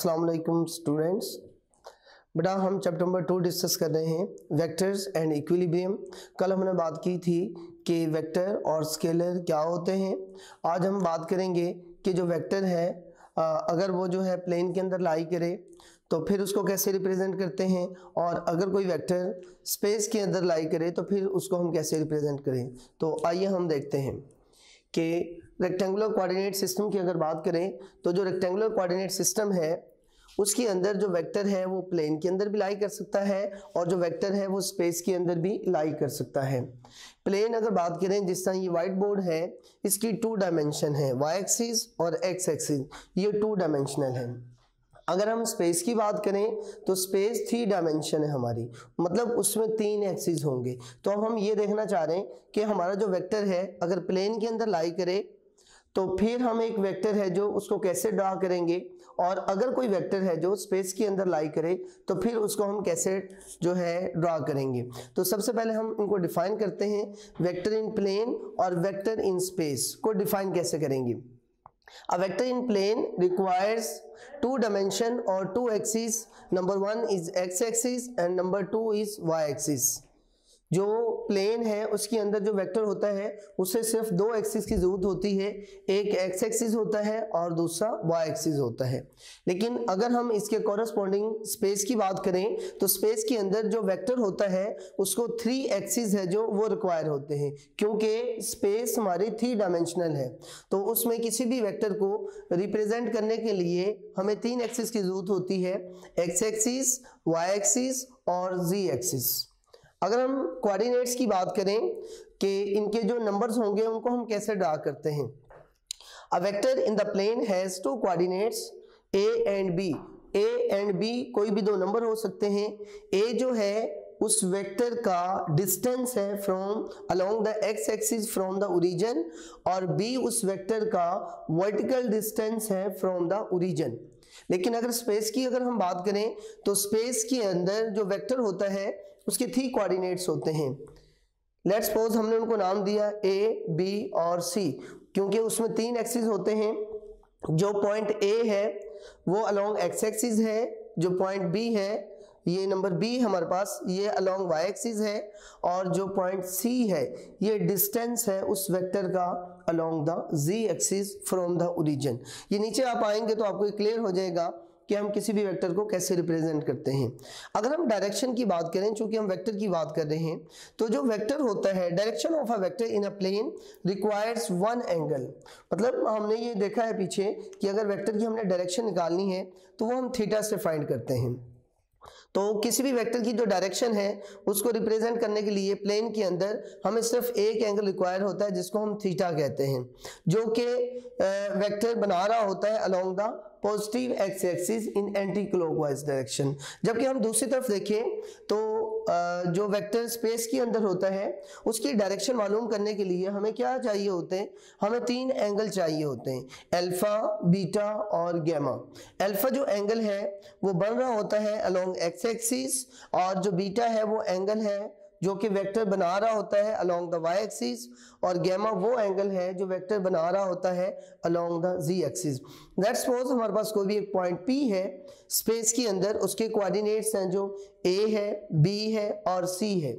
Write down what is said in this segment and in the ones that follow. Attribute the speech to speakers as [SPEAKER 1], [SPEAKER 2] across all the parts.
[SPEAKER 1] अस्सलाम वालेकुम स्टूडेंट्स। बेटा हम चैप्टर नंबर 2 डिस्कस कर रहे हैं, वेक्टर्स एंड इक्विलिब्रियम। कल हमने बात की थी कि वेक्टर और स्केलर क्या होते हैं। आज हम बात करेंगे कि जो वेक्टर है अगर वो जो है प्लेन के अंदर लाई करे तो फिर उसको कैसे रिप्रेजेंट करते हैं, और अगर कोई वेक्टर स्पेस के अंदर लाई करे तो फिर उसको हम कैसे रिप्रेजेंट करें। तो आइए हम देखते हैं कि रेक्टेंगुलर कोऑर्डिनेट सिस्टम की अगर बात करें तो जो रेक्टेंगुलर कोऑर्डिनेट सिस्टम है उसके अंदर जो वेक्टर है वो प्लेन के अंदर भी लाई कर सकता है और जो वेक्टर है वो स्पेस के अंदर भी लाई कर सकता है। प्लेन अगर बात करें, जिस तरह ये व्हाइट बोर्ड है, इसकी 2 डायमेंशन है, वाई एक्सिस और एक्स एक्सिस, ये 2 डायमेंशनल है। अगर हम स्पेस की बात करें तो स्पेस 3 डायमेंशन है हमारी, मतलब उसमें 3 एक्सिस होंगे। तो अब हम ये देखना चाह रहे हैं कि हमारा जो वेक्टर है अगर प्लेन के अंदर लाई करे तो फिर हम एक वेक्टर है जो उसको कैसे ड्रा करेंगे, और अगर कोई वेक्टर है जो स्पेस के अंदर लाई करे तो फिर उसको हम कैसे जो है ड्रा करेंगे। तो सबसे पहले हम इनको डिफाइन करते हैं। वेक्टर इन प्लेन और वेक्टर इन स्पेस को डिफाइन कैसे करेंगे। A vector in plane requires 2 dimension or 2 axes. Number 1 is x axis and number 2 is y axis. जो प्लेन है उसके अंदर जो वेक्टर होता है उसे सिर्फ 2 एक्सिस की जरूरत होती है, एक एक्स एक्सिस होता है और दूसरा वाई एक्सिस होता है। लेकिन अगर हम इसके कॉरस्पॉन्डिंग स्पेस की बात करें तो स्पेस के अंदर जो वेक्टर होता है उसको 3 एक्सिस है जो वो रिक्वायर होते हैं, क्योंकि स्पेस हमारी 3 डायमेंशनल है। तो उसमें किसी भी वेक्टर को रिप्रेजेंट करने के लिए हमें 3 एक्सिस की जरूरत होती है, एक्स एक्सिस, वाई एक्सिस और जी एक्सिस। अगर हम कोऑर्डिनेट्स की बात करें कि इनके जो नंबर्स होंगे उनको हम कैसे ड्रा करते हैं। A vector in the plane has 2 coordinates a and b। a and b कोई भी 2 नंबर हो सकते हैं। a जो है उस वेक्टर का डिस्टेंस है from along the x axis from the origin, और b उस वेक्टर का वर्टिकल डिस्टेंस है फ्रॉम द ओरिजिन। लेकिन अगर स्पेस की अगर हम बात करें तो स्पेस के अंदर जो वेक्टर होता है उसके 3 कोऑर्डिनेट्स होते हैं। लेट्स सपोज हमने उनको नाम दिया a, b और c, क्योंकि उसमें 3 एक्सिस होते हैं। जो पॉइंट a है वो अलोंग x एक्सिस है, जो पॉइंट b है ये नंबर b हमारे पास ये अलोंग y एक्सिस है, और जो पॉइंट c है ये डिस्टेंस है उस वेक्टर का along the z axis from the origin. ये नीचे आप आएंगे तो आपको क्लियर हो जाएगा कि हम किसी भी वेक्टर को कैसे रिप्रेजेंट करते हैं। अगर हम डायरेक्शन की बात करें, चूंकि हम वेक्टर की बात कर रहे हैं, तो जो वेक्टर होता है direction of a vector in a plane requires 1 angle. मतलब हमने ये देखा है पीछे कि अगर वेक्टर की हमने डायरेक्शन निकालनी है तो वो हम थीटा से फाइंड करते हैं। तो किसी भी वेक्टर की जो डायरेक्शन है उसको रिप्रेजेंट करने के लिए प्लेन के अंदर हमें सिर्फ एक एंगल रिक्वायर होता है जिसको हम थीटा कहते हैं, जो कि वेक्टर बना रहा होता है along the positive x axis in anti clockwise direction. जबकि हम दूसरी तरफ देखें तो जो वेक्टर स्पेस के अंदर होता है उसकी डायरेक्शन मालूम करने के लिए हमें क्या चाहिए होते हैं, हमें 3 एंगल चाहिए होते हैं, अल्फा, बीटा और गैमा। अल्फा जो एंगल है वो बन रहा होता है अलोंग एक्स एक्सिस, और जो बीटा है वो एंगल है जो कि वेक्टर बना रहा होता है अलोंग द वाई एक्सिस, और गैमा वो एंगल है जो वेक्टर बना रहा होता है along the Z axis. Let's suppose हमारे पास कोई भी एक पॉइंट P है स्पेस के अंदर, उसके कोऑर्डिनेट्स हैं जो A है, B है और C है।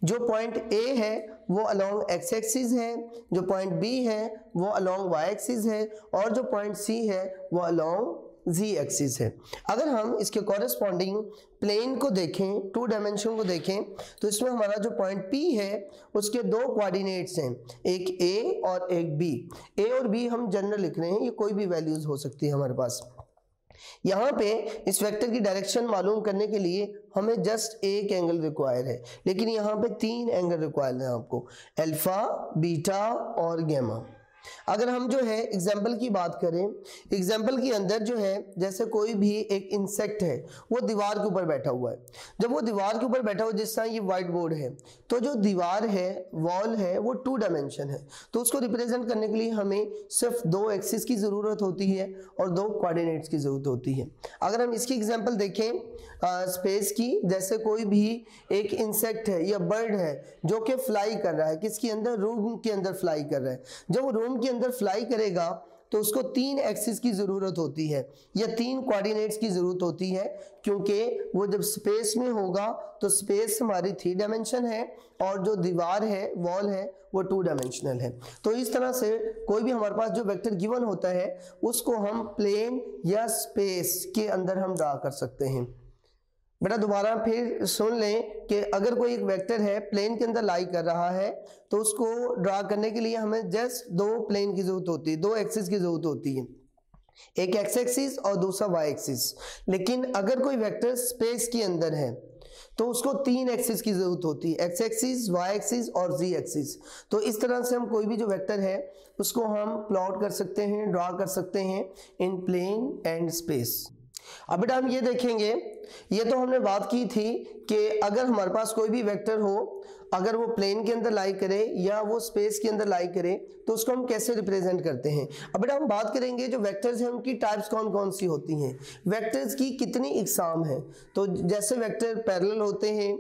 [SPEAKER 1] जो पॉइंट A है वो अलोंग एक्स एक्सिस है, जो पॉइंट B है वो अलोंग वाई एक्सिस है, और जो पॉइंट C है वो अलोंग z एक्सिस है। अगर हम इसके कॉरेस्पॉन्डिंग प्लेन को देखें, 2 डायमेंशन को देखें, तो इसमें हमारा जो पॉइंट P है उसके 2 कोऑर्डिनेट्स हैं, एक A और एक B। A और B हम जनरल लिख रहे हैं, ये कोई भी वैल्यूज हो सकती है हमारे पास। यहाँ पे इस वेक्टर की डायरेक्शन मालूम करने के लिए हमें जस्ट एक एंगल रिक्वायर है, लेकिन यहाँ पे 3 एंगल रिक्वायर है आपको, अल्फा, बीटा और गैमा। अगर हम जो है एग्जाम्पल की बात करें, एग्जाम्पल के अंदर जो है जैसे कोई भी एक इंसेक्ट है वो दीवार के ऊपर बैठा हुआ है। जब वो दीवार के ऊपर बैठा हुआ, जिस तरह ये व्हाइट बोर्ड है, तो जो दीवार है, वॉल है, वो 2 डायमेंशन है। तो उसको रिप्रेजेंट करने के लिए हमें सिर्फ 2 एक्सिस की जरूरत होती है और 2 कोऑर्डिनेट्स की जरूरत होती है। अगर हम इसकी एग्जाम्पल देखें स्पेस की, जैसे कोई भी एक इंसेक्ट है या बर्ड है जो कि फ्लाई कर रहा है, किसके अंदर, रूम के अंदर फ्लाई कर रहा है। जब वो रूम के अंदर फ्लाई करेगा तो उसको 3 एक्सिस की ज़रूरत होती है या 3 कोऑर्डिनेट्स की ज़रूरत होती है, क्योंकि वो जब स्पेस में होगा तो स्पेस हमारी 3 डायमेंशन है और जो दीवार है, वॉल है, वो 2 डायमेंशनल है। तो इस तरह से कोई भी हमारे पास जो वेक्टर गिवन होता है उसको हम प्लेन या स्पेस के अंदर हम ड्रा कर सकते हैं। बेटा दोबारा फिर सुन लें कि अगर कोई एक वेक्टर है प्लेन के अंदर लाई कर रहा है तो उसको ड्रा करने के लिए हमें जस्ट 2 प्लेन की जरूरत होती है, 2 एक्सिस की जरूरत होती है, एक एक्स एक्सिस और दूसरा वाई एक्सिस। लेकिन अगर कोई वेक्टर स्पेस के अंदर है तो उसको 3 एक्सिस की जरूरत होती है, एक्स एक्सिस, वाई एक्सिस और जी एक्सिस। तो इस तरह से हम कोई भी जो वेक्टर है उसको हम प्लॉट कर सकते हैं, ड्रा कर सकते हैं इन प्लेन एंड स्पेस। अब बेटा हम ये देखेंगे, ये तो हमने बात की थी कि अगर हमारे पास कोई भी वेक्टर हो, अगर वो प्लेन के अंदर लाई करे या वो स्पेस के अंदर लाई करे तो उसको हम कैसे रिप्रेजेंट करते हैं। अब बेटा हम बात करेंगे जो वेक्टर्स हैं उनकी टाइप्स कौन कौन सी होती हैं, वेक्टर्स की कितनी इकसाम है। तो जैसे वेक्टर पैरेलल होते हैं,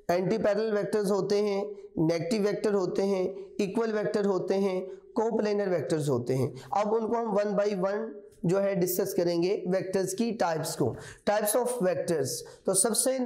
[SPEAKER 1] एंटी पैरेलल वेक्टर्स होते हैं, नेगेटिव वेक्टर होते हैं, इक्वल वेक्टर होते हैं, कोप्लेनर वेक्टर्स होते हैं। अब उनको हम 1 बाय 1 जो है डिस्कस करेंगे वेक्टर्स की टाइप्स को, टाइप्स ऑफ वेक्टर्स। तो सबसे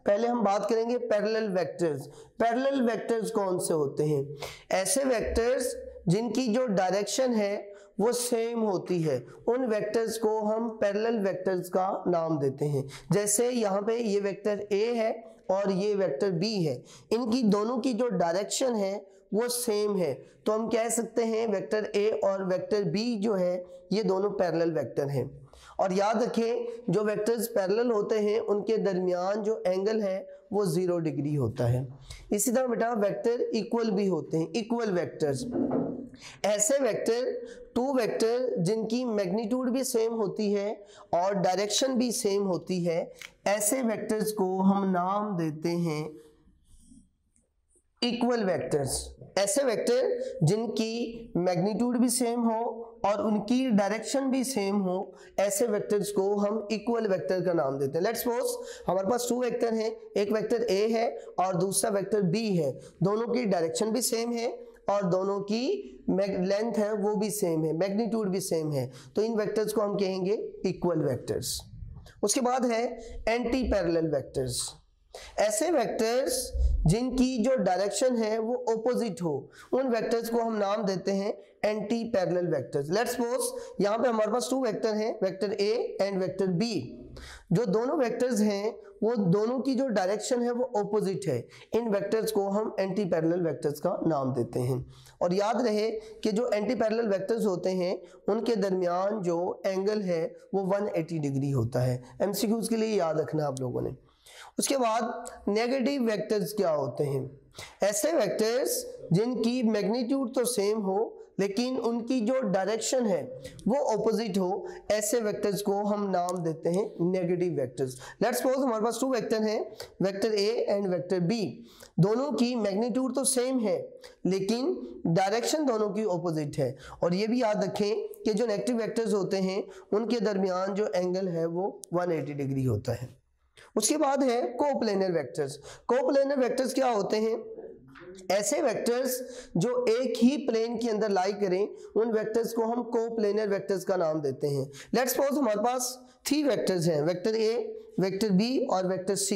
[SPEAKER 1] पहले हम बात करेंगे पैरेलल वेक्टर्स। पैरेलल वेक्टर्स कौन से होते हैं? ऐसे वेक्टर्स जिनकी जो डायरेक्शन है वो सेम होती है, उन वेक्टर्स को हम पैरेलल वेक्टर्स का नाम देते हैं। जैसे यहाँ पे ये वेक्टर A है और ये वेक्टर B है, इनकी दोनों की जो डायरेक्शन है वो सेम है, तो हम कह सकते हैं वेक्टर A और वेक्टर B जो है ये दोनों पैरेलल वेक्टर हैं। और याद रखें जो वेक्टर्स पैरेलल होते हैं उनके दरमियान जो एंगल है वो 0 डिग्री होता है। इसी तरह बेटा वेक्टर इक्वल भी होते हैं, इक्वल वेक्टर्स। ऐसे वेक्टर 2 वेक्टर जिनकी मैग्नीट्यूड भी सेम होती है और डायरेक्शन भी सेम होती है, ऐसे वेक्टर्स को हम नाम देते हैं इक्वल वेक्टर्स। ऐसे वेक्टर जिनकी मैग्नीट्यूड भी सेम हो और उनकी डायरेक्शन भी सेम हो, ऐसे वेक्टर्स को हम इक्वल वेक्टर का नाम देते हैं। लेट्स सपोज हमारे पास 2 वेक्टर हैं, एक वेक्टर A है और दूसरा वेक्टर B है, दोनों की डायरेक्शन भी सेम है और दोनों की लेंथ है वो भी सेम है, मैग्नीट्यूड भी सेम है, तो इन वेक्टर्स को हम कहेंगे इक्वल वेक्टर्स। उसके बाद है एंटी पैरेलल वेक्टर्स। ऐसे वेक्टर्स जिनकी जो डायरेक्शन है वो ऑपोजिट हो, उन वेक्टर्स को हम नाम देते हैं anti parallel vectors. Let's suppose यहाँ पे हमारे पास 2 वेक्टर हैं, vector A and vector B। जो दोनों वेक्टर्स हैं वो दोनों की जो डायरेक्शन है वो ऑपोजिट है, इन वेक्टर्स को हम एंटी पैरेलल वेक्टर्स का नाम देते हैं। और याद रहे कि जो एंटी पैरेलल वेक्टर्स होते हैं उनके दरमियान जो एंगल है वो 180 डिग्री होता है। MCQs के लिए याद रखना आप लोगों ने। उसके बाद नेगेटिव वेक्टर्स क्या होते हैं? ऐसे वेक्टर्स जिनकी मैग्नीट्यूड तो सेम हो लेकिन उनकी जो डायरेक्शन है वो ऑपोजिट हो, ऐसे वेक्टर्स को हम नाम देते हैं नेगेटिव वेक्टर्स। लेट्स सपोज हमारे पास 2 वेक्टर हैं, vector A and vector B। दोनों की मैग्नीट्यूड तो सेम है लेकिन डायरेक्शन दोनों की ऑपोजिट है। और ये भी याद रखें कि जो नेगेटिव वेक्टर्स होते हैं उनके दरमियान जो एंगल है वो 180 डिग्री होता है। उसके बाद है कोप्लेनर वेक्टर्स। कोप्लेनर वेक्टर्स क्या होते हैं? ऐसे वेक्टर्स जो एक ही प्लेन के अंदर लाई करें, उन वेक्टर्स को हम कोप्लेनर वेक्टर्स का नाम देते हैं। लेट्स सपोज हमारे पास 3 वेक्टर्स हैं, वेक्टर A, वेक्टर B और वेक्टर C।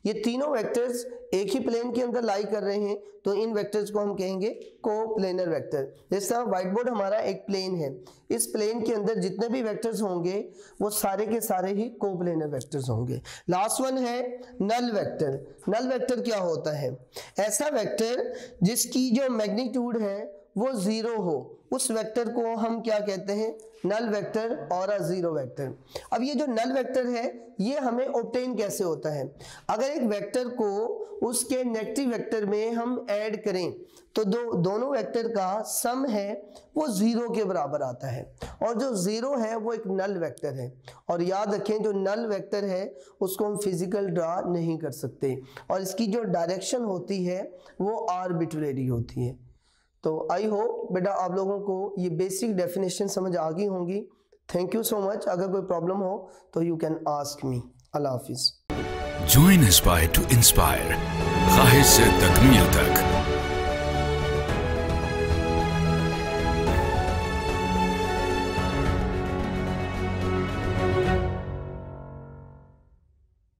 [SPEAKER 1] ये तीनों वेक्टर्स एक ही प्लेन के अंदर लाई कर रहे हैं, तो इन वेक्टर्स को हम कहेंगे कोप्लेनर वेक्टर। जैसे व्हाइट बोर्ड हमारा एक प्लेन है, इस प्लेन के अंदर जितने भी वेक्टर्स होंगे वो सारे के सारे ही कोप्लेनर वेक्टर्स होंगे। लास्ट वन है नल वेक्टर। नल वेक्टर क्या होता है? ऐसा वेक्टर जिसकी जो मैग्नीट्यूड है वो 0 हो, उस वेक्टर को हम क्या कहते हैं? नल वेक्टर और अ जीरो वेक्टर। अब ये जो नल वेक्टर है ये हमें ऑब्टेन कैसे होता है? अगर एक वेक्टर को उसके नेगेटिव वेक्टर में हम ऐड करें तो दोनों वेक्टर का सम है वो 0 के बराबर आता है, और जो 0 है वो एक नल वेक्टर है। और याद रखें जो नल वेक्टर है उसको हम फिजिकल ड्रा नहीं कर सकते, और इसकी जो डायरेक्शन होती है वो आर्बिट्रेरी होती है। तो आई होप बेटा आप लोगों को ये बेसिक डेफिनेशन समझ आ गई होंगी। Thank you so much. अगर कोई प्रॉब्लम हो तो you can ask me. Allah Hafiz.
[SPEAKER 2] Join Aspire to inspire, ख्वाहिश से तकमील तक।